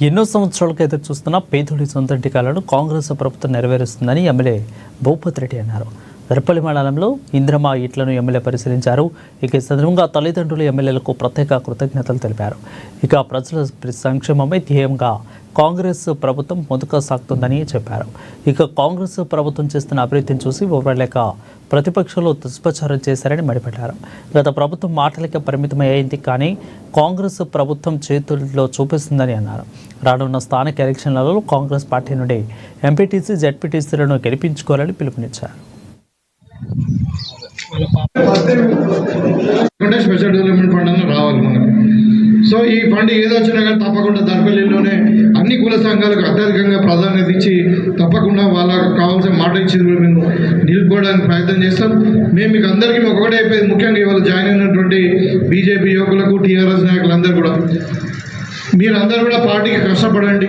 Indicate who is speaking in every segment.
Speaker 1: ఎన్నో సంవత్సరాలకు ఎదురు చూస్తున్న పేదోడి సొంత ఇంటికాలను కాంగ్రెస్ ప్రభుత్వం నెరవేరుస్తుందని ఎమ్మెల్యే భూపతి రెడ్డి అన్నారు. దర్పల్లి మండలంలో ఇంద్రమ ఇట్లను ఎమ్మెల్యే పరిశీలించారు. ఇక ఈ సందర్భంగా తల్లిదండ్రులు ఎమ్మెల్యేలకు ప్రత్యేక కృతజ్ఞతలు తెలిపారు. ఇక ప్రజల సంక్షేమమే ధ్యేయంగా కాంగ్రెస్ ప్రభుత్వం ముందుకు సాగుతుందని చెప్పారు. ఇక కాంగ్రెస్ ప్రభుత్వం చేస్తున్న అభివృద్ధిని చూసి ఓర్వలేక ప్రతిపక్షాలు దుష్ప్రచారం చేశారని మండిపడ్డారు. గత ప్రభుత్వం మాటలకే పరిమితమయ్యింది, కానీ కాంగ్రెస్ ప్రభుత్వం చేతుల్లో చూపిస్తుందని అన్నారు. రానున్న స్థానిక ఎలక్షన్లలో కాంగ్రెస్ పార్టీ నుండి ఎంపీటీసీ, జెడ్పీటీసీలను గెలిపించుకోవాలని పిలుపునిచ్చారు.
Speaker 2: స్పెషల్ డెవలప్మెంట్ ఫండ్ అన్న రావాలి మనకి. సో ఈ ఫండ్ ఏదో వచ్చినా కానీ తప్పకుండా దర్పల్లిలోనే అన్ని కుల సంఘాలకు అత్యధికంగా ప్రాధాన్యత ఇచ్చి తప్పకుండా వాళ్ళకు కావాల్సిన మాట ఇచ్చింది కూడా మేము నిలుపుకోవడానికి ప్రయత్నం చేస్తాం. మేము మీకు అందరికీ ఒకటే అయిపోయింది, ముఖ్యంగా ఇవాళ జాయిన్ అయినటువంటి బీజేపీ యువకులకు, టీఆర్ఎస్ నాయకులందరూ కూడా మీరందరూ కూడా పార్టీకి కష్టపడండి.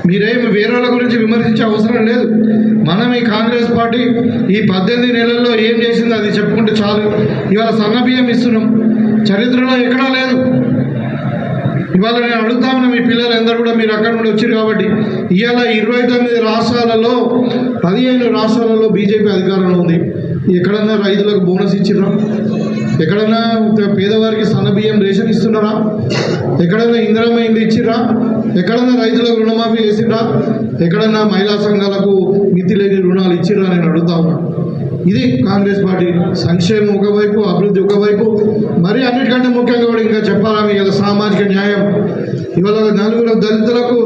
Speaker 2: మీరేమి వేరే వాళ్ళ గురించి విమర్శించే అవసరం లేదు. మనం ఈ కాంగ్రెస్ పార్టీ ఈ 18 నెలల్లో ఏం చేసిందో అది చెప్పుకుంటే చాలు. ఇవాళ సన్నబియ్యం ఇస్తున్నాం, చరిత్రలో ఎక్కడా లేదు. ఇవాళ నేను అడుగుతా ఉన్నా, మీ పిల్లలు అందరూ కూడా మీరు అక్కడ నుండి వచ్చారు కాబట్టి ఇవాళ 29 రాష్ట్రాలలో 15 రాష్ట్రాలలో బీజేపీ అధికారంలో ఉంది. ఎక్కడన్నా రైతులకు బోనస్ ఇచ్చిర్రా? ఎక్కడన్నా పేదవారికి సన్నబియ్యం రేషన్ ఇస్తున్నారా? ఎక్కడన్నా ఇందిరమ్మ ఇండ్లు ఇచ్చిర్రా? ఎక్కడన్నా రైతులకు రుణమాఫీ చేసిర్రా? ఎక్కడన్నా మహిళా సంఘాలకు మితి లేని రుణాలు ఇచ్చిర్రా? నేను అడుగుతా ఉన్నా. ఇది కాంగ్రెస్ పార్టీ సంక్షేమం ఒకవైపు, అభివృద్ధి ఒకవైపు, మరి అన్నిటికంటే ముఖ్యంగా కూడా ఇంకా చెప్పాలా, ఇవాళ సామాజిక న్యాయం. ఇవాళ 4 దళితులకు